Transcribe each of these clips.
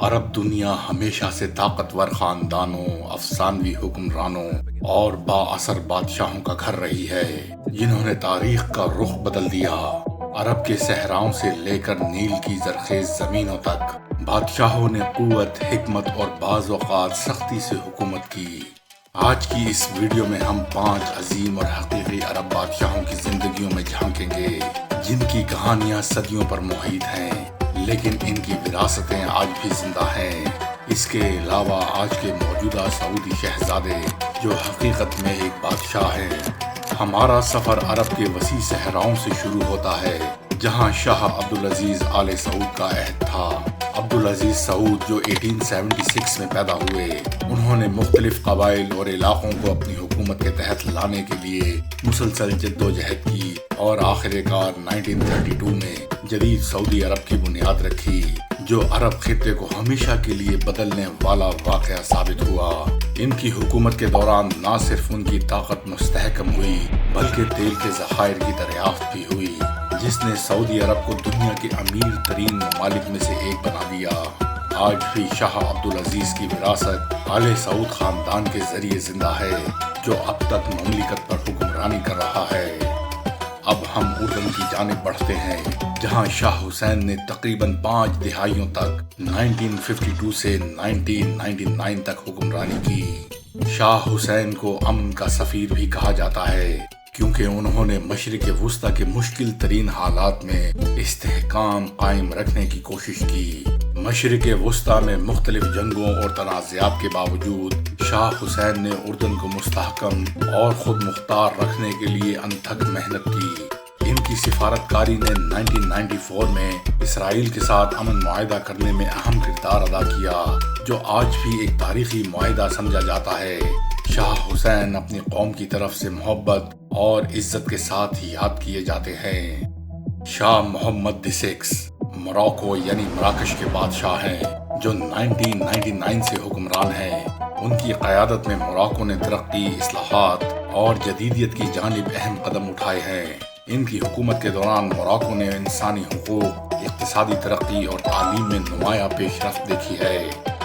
عرب دنیا ہمیشہ سے طاقتور خاندانوں، افسانوی حکمرانوں اور با اثر بادشاہوں کا گھر رہی ہے، جنہوں نے تاریخ کا رخ بدل دیا۔ عرب کے صحراؤں سے لے کر نیل کی زرخیز زمینوں تک بادشاہوں نے قوت، حکمت اور بعض اوقات سختی سے حکومت کی۔ آج کی اس ویڈیو میں ہم 5 عظیم اور حقیقی عرب بادشاہوں کی زندگیوں میں جھانکیں گے، جن کی کہانیاں صدیوں پر محیط ہیں، لیکن ان کی وراثتیں آج بھی زندہ ہیں۔ اس کے علاوہ آج کے موجودہ سعودی شہزادے جو حقیقت میں ایک بادشاہ ہیں۔ ہمارا سفر عرب کے وسیع صحراؤں سے شروع ہوتا ہے، جہاں شاہ عبدالعزیز آل سعود کا عہد تھا۔ عبدالعزیز سعود جو 1876 میں پیدا ہوئے، انہوں نے مختلف قبائل اور علاقوں کو اپنی حکومت کے تحت لانے کے لیے مسلسل جدوجہد کی اور آخر کار 1932 میں جدید سعودی عرب کی بنیاد رکھی، جو عرب خطے کو ہمیشہ کے لیے بدلنے والا واقعہ ثابت ہوا۔ ان کی حکومت کے دوران نہ صرف ان کی طاقت مستحکم ہوئی، بلکہ تیل کے ذخائر کی دریافت بھی ہوئی، جس نے سعودی عرب کو دنیا کے امیر ترین ممالک میں سے ایک بنا دیا۔ آج بھی شاہ عبدالعزیز کی وراثت آل سعود خاندان کے ذریعے زندہ ہے، جو اب تک مملکت پر حکمرانی کر رہا ہے۔ اب ہم اردن کی جانب بڑھتے ہیں، جہاں شاہ حسین نے تقریباً 5 دہائیوں تک 1952 سے 1999 تک حکمرانی کی۔ شاہ حسین کو امن کا سفیر بھی کہا جاتا ہے، کیونکہ انہوں نے مشرق وسطی کے مشکل ترین حالات میں استحکام قائم رکھنے کی کوشش کی۔ مشرق وسطی میں مختلف جنگوں اور تنازعات کے باوجود شاہ حسین نے اردن کو مستحکم اور خود مختار رکھنے کے لیے انتھک محنت کی۔ ان کی سفارتکاری نے 1994 میں اسرائیل کے ساتھ امن معاہدہ کرنے میں اہم کردار ادا کیا، جو آج بھی ایک تاریخی معاہدہ سمجھا جاتا ہے۔ شاہ حسین اپنی قوم کی طرف سے محبت اور عزت کے ساتھ ہی یاد کیے جاتے ہیں۔ شاہ محمد دی6 موراکو یعنی مراکش کے بادشاہ ہیں، جو 1999 سے حکمران ہیں۔ ان کی قیادت میں موراکو نے ترقی، اصلاحات اور جدیدیت کی جانب اہم قدم اٹھائے ہیں۔ ان کی حکومت کے دوران موراکو نے انسانی حقوق، اقتصادی ترقی اور تعلیم میں نمایاں پیش رفت دیکھی ہے۔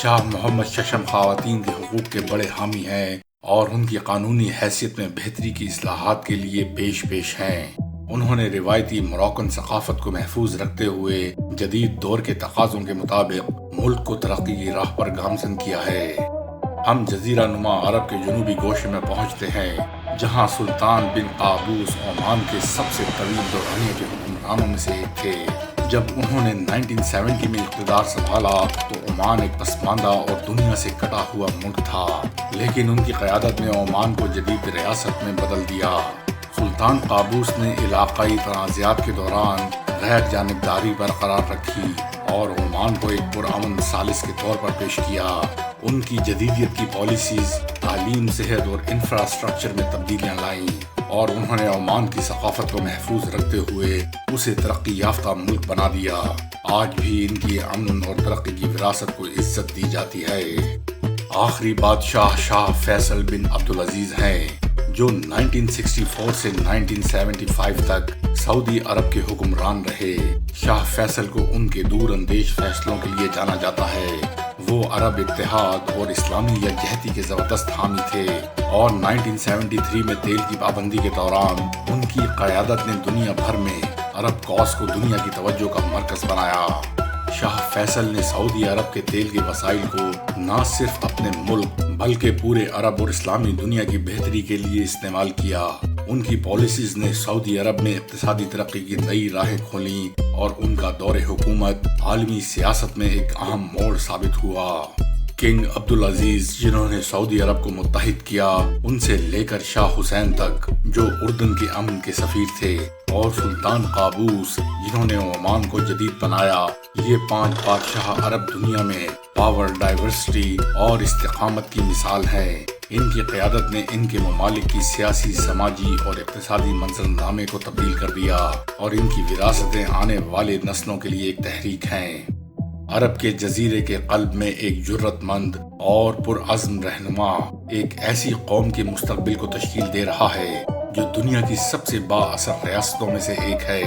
شاہ محمد ششم خواتین کے حقوق کے بڑے حامی ہیں اور ان کی قانونی حیثیت میں بہتری کی اصلاحات کے لیے پیش ہیں۔ انہوں نے روایتی موراکن ثقافت کو محفوظ رکھتے ہوئے جدید دور کے تقاضوں کے مطابق ملک کو ترقی کی راہ پر گامزن کیا ہے۔ ہم جزیرہ نما عرب کے جنوبی گوشے میں پہنچتے ہیں، جہاں سلطان بن قابوس عمان کے سب سے طویل دورانیے کے حکمرانوں میں سے ایک تھے۔ جب انہوں نے 1970 میں اقتدار سنبھالا تو عمان ایک پسماندہ اور دنیا سے کٹا ہوا ملک تھا، لیکن ان کی قیادت میں عمان کو جدید ریاست میں بدل دیا۔ سلطان قابوس نے علاقائی تنازعات کے دوران غیر جانبداری برقرار رکھی اور عمان کو ایک پرامن ثالث کے طور پر پیش کیا۔ ان کی جدیدیت کی پالیسیز تعلیم، صحت اور انفراسٹرکچر میں تبدیلیاں لائیں، اور انہوں نے عمان کی ثقافت کو محفوظ رکھتے ہوئے اسے ترقی یافتہ ملک بنا دیا۔ آج بھی ان کی امن اور ترقی کی وراثت کو عزت دی جاتی ہے۔ آخری بادشاہ شاہ فیصل بن عبدالعزیز ہیں، جو 1964 سے 1975 تک سعودی عرب کے حکمران رہے۔ شاہ فیصل کو ان کے دور اندیش فیصلوں کے لیے جانا جاتا ہے۔ وہ عرب اتحاد اور اسلامی یکجہتی کے زبردست حامی تھے، اور 1973 میں تیل کی پابندی کے دوران ان کی قیادت نے دنیا بھر میں عرب کاز کو دنیا کی توجہ کا مرکز بنایا۔ شاہ فیصل نے سعودی عرب کے تیل کے وسائل کو نہ صرف اپنے ملک بلکہ پورے عرب اور اسلامی دنیا کی بہتری کے لیے استعمال کیا۔ ان کی پالیسیز نے سعودی عرب میں اقتصادی ترقی کی نئی راہیں کھولیں، اور ان کا دور حکومت عالمی سیاست میں ایک اہم موڑ ثابت ہوا۔ کنگ عبدالعزیز، جنہوں نے سعودی عرب کو متحد کیا، ان سے لے کر شاہ حسین تک، جو اردن کے امن کے سفیر تھے، اور سلطان قابوس، جنہوں نے عمان کو جدید بنایا، یہ 5 بادشاہ عرب دنیا میں پاور، ڈائیورسٹی اور استقامت کی مثال ہیں۔ ان کی قیادت نے ان کے ممالک کی سیاسی، سماجی اور اقتصادی منظرنامے کو تبدیل کر دیا، اور ان کی وراثتیں آنے والے نسلوں کے لیے ایک تحریک ہیں۔ عرب کے جزیرے کے قلب میں ایک جرت مند اور پرعزم رہنما ایک ایسی قوم کے مستقبل کو تشکیل دے رہا ہے، جو دنیا کی سب سے با اثر ریاستوں میں سے ایک ہے۔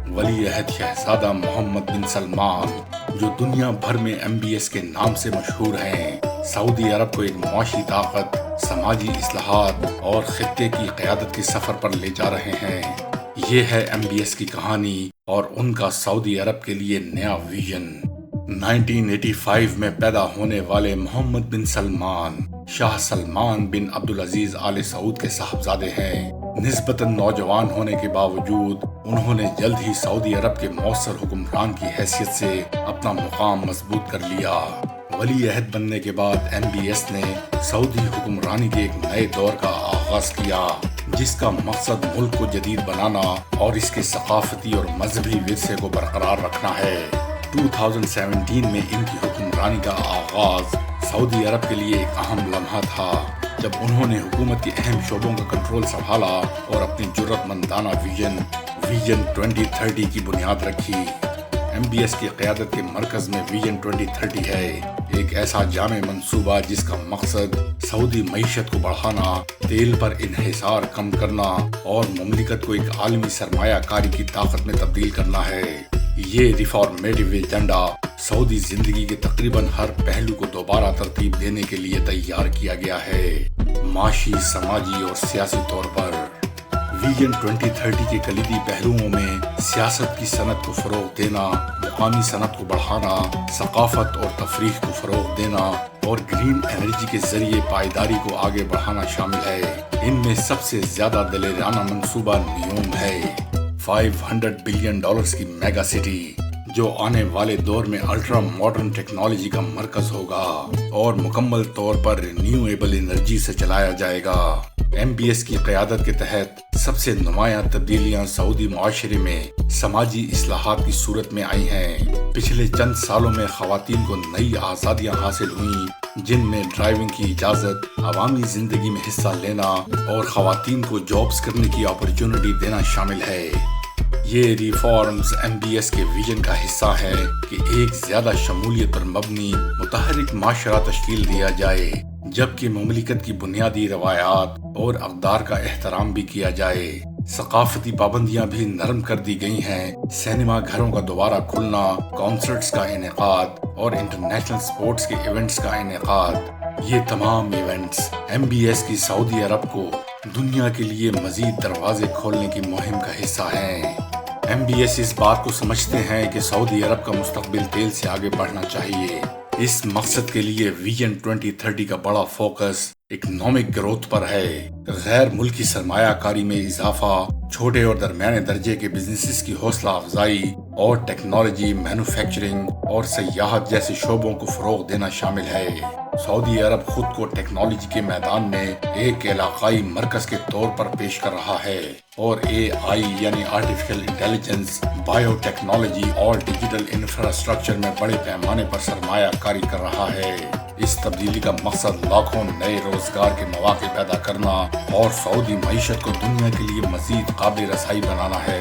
ولی عہد شہزادہ محمد بن سلمان جو دنیا بھر میں MBS کے نام سے مشہور ہیں، سعودی عرب کو ایک معاشی طاقت، سماجی اصلاحات اور خطے کی قیادت کے سفر پر لے جا رہے ہیں۔ یہ ہے MBS کی کہانی اور ان کا سعودی عرب کے لیے نیا ویژن۔ 1985 میں پیدا ہونے والے محمد بن سلمان شاہ سلمان بن عبدالعزیز آل سعود کے صاحبزادے ہیں۔ نسبتاً نوجوان ہونے کے باوجود انہوں نے جلد ہی سعودی عرب کے مؤثر حکمران کی حیثیت سے اپنا مقام مضبوط کر لیا۔ ولی عہد بننے کے بعد MBS نے سعودی حکمرانی کے ایک نئے دور کا آغاز کیا، جس کا مقصد ملک کو جدید بنانا اور اس کے ثقافتی اور مذہبی ورثے کو برقرار رکھنا ہے۔ 2017 میں ان کی حکمرانی کا آغاز سعودی عرب کے لیے ایک اہم لمحہ تھا، جب انہوں نے حکومت کے اہم شعبوں کا کنٹرول سنبھالا اور اپنی جرأت مندانہ ویژن 2030 کی بنیاد رکھی۔ MBS کی قیادت کے مرکز میں ویژن 2030 ہے، ایک ایسا جامع منصوبہ جس کا مقصد سعودی معیشت کو بڑھانا، تیل پر انحصار کم کرنا اور مملکت کو ایک عالمی سرمایہ کاری کی طاقت میں تبدیل کرنا ہے۔ یہ ریفارمیٹو ایجنڈا سعودی زندگی کے تقریباً ہر پہلو کو دوبارہ ترتیب دینے کے لیے تیار کیا گیا ہے، معاشی، سماجی اور سیاسی طور پر۔ ویژن 2030 کے کلیدی پہلوؤں میں سیاست کی صنعت کو فروغ دینا، مقامی صنعت کو بڑھانا، ثقافت اور تفریح کو فروغ دینا اور گرین انرجی کے ذریعے پائیداری کو آگے بڑھانا شامل ہے۔ ان میں سب سے زیادہ دلیر منصوبہ نیوم ہے، $500 بلین کی میگا سٹی، جو آنے والے دور میں الٹرا ماڈرن ٹیکنالوجی کا مرکز ہوگا اور مکمل طور پر رینیویبل انرجی سے چلایا جائے گا۔ MBS کی قیادت کے تحت سب سے نمایاں تبدیلیاں سعودی معاشرے میں سماجی اصلاحات کی صورت میں آئی ہیں۔ پچھلے چند سالوں میں خواتین کو نئی آزادیاں حاصل ہوئیں، جن میں ڈرائیونگ کی اجازت، عوامی زندگی میں حصہ لینا اور خواتین کو جابز کرنے کی اپرچونٹی دینا شامل ہے۔ یہ ریفارمز MBS کے ویژن کا حصہ ہے کہ ایک زیادہ شمولیت پر مبنی متحرک معاشرہ تشکیل دیا جائے، جبکہ مملکت کی بنیادی روایات اور اقدار کا احترام بھی کیا جائے۔ ثقافتی پابندیاں بھی نرم کر دی گئی ہیں، سینما گھروں کا دوبارہ کھلنا، کانسرٹس کا انعقاد اور انٹرنیشنل سپورٹس کے ایونٹس کا انعقاد۔ یہ تمام ایونٹس MBS کی سعودی عرب کو دنیا کے لیے مزید دروازے کھولنے کی مہم کا حصہ ہیں۔ MBS اس بات کو سمجھتے ہیں کہ سعودی عرب کا مستقبل تیل سے آگے بڑھنا چاہیے۔ اس مقصد کے لیے ویژن 2030 کا بڑا فوکس اکنامک گروتھ پر ہے۔ غیر ملکی سرمایہ کاری میں اضافہ، چھوٹے اور درمیانے درجے کے بزنسز کی حوصلہ افزائی اور ٹیکنالوجی، مینوفیکچرنگ اور سیاحت جیسے شعبوں کو فروغ دینا شامل ہے۔ سعودی عرب خود کو ٹیکنالوجی کے میدان میں ایک علاقائی مرکز کے طور پر پیش کر رہا ہے اور AI یعنی آرٹیفیشل انٹیلیجنس، بائیو ٹیکنالوجی اور ڈیجیٹل انفراسٹرکچر میں بڑے پیمانے پر سرمایہ کاری کر رہا ہے۔ اس تبدیلی کا مقصد لاکھوں نئے روزگار کے مواقع پیدا کرنا اور سعودی معیشت کو دنیا کے لیے مزید قابل رسائی بنانا ہے۔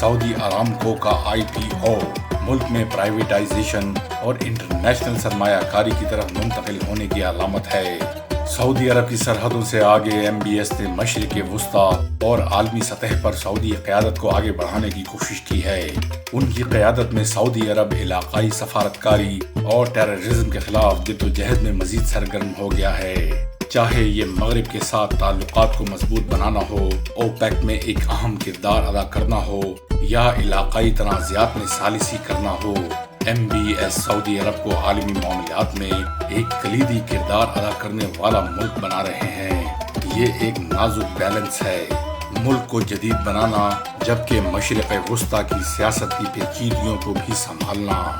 سعودی ارامکو کا IPO ملک میں پرائیویٹائزیشن اور انٹرنیشنل سرمایہ کاری کی طرف منتقل ہونے کی علامت ہے۔ سعودی عرب کی سرحدوں سے آگے MBS نے مشرق وسطی اور عالمی سطح پر سعودی قیادت کو آگے بڑھانے کی کوشش کی ہے۔ ان کی قیادت میں سعودی عرب علاقائی سفارتکاری اور ٹیررزم کے خلاف جدوجہد میں مزید سرگرم ہو گیا ہے۔ چاہے یہ مغرب کے ساتھ تعلقات کو مضبوط بنانا ہو، OPEC میں ایک اہم کردار ادا کرنا ہو یا علاقائی تنازعات میں ثالثی کرنا ہو، MBS سعودی عرب کو عالمی معاملات میں ایک کلیدی کردار ادا کرنے والا ملک بنا رہے ہیں۔ یہ ایک نازک بیلنس ہے، ملک کو جدید بنانا جبکہ مشرق وسطی کی سیاست کی پیچیدگیوں کو بھی سنبھالنا۔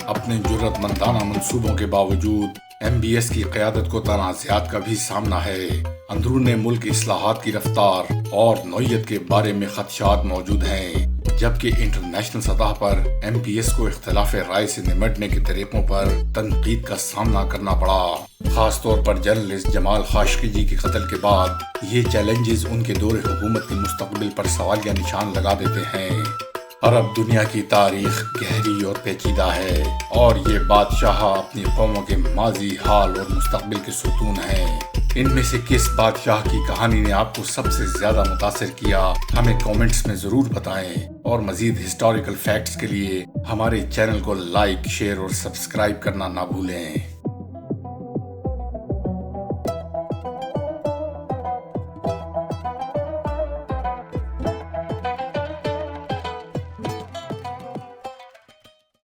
اپنے جرأت مندانہ منصوبوں کے باوجود MBS کی قیادت کو تنازعات کا بھی سامنا ہے۔ اندرون ملک اصلاحات کی رفتار اور نوعیت کے بارے میں خدشات موجود ہیں، جبکہ انٹرنیشنل سطح پر MBS کو اختلاف رائے سے نمٹنے کے طریقوں پر تنقید کا سامنا کرنا پڑا۔ خاص طور پر جرنلسٹ جمال خاشقجی کے قتل کے بعد یہ چیلنجز ان کے دور حکومت کے مستقبل پر سوالیہ نشان لگا دیتے ہیں۔ عرب دنیا کی تاریخ گہری اور پیچیدہ ہے، اور یہ بادشاہ اپنی قوموں کے ماضی، حال اور مستقبل کے ستون ہیں۔ ان میں سے کس بادشاہ کی کہانی نے آپ کو سب سے زیادہ متاثر کیا، ہمیں کامنٹس میں ضرور بتائیں، اور مزید ہسٹوریکل فیکٹس کے لیے ہمارے چینل کو لائک، شیئر اور سبسکرائب کرنا نہ بھولیں۔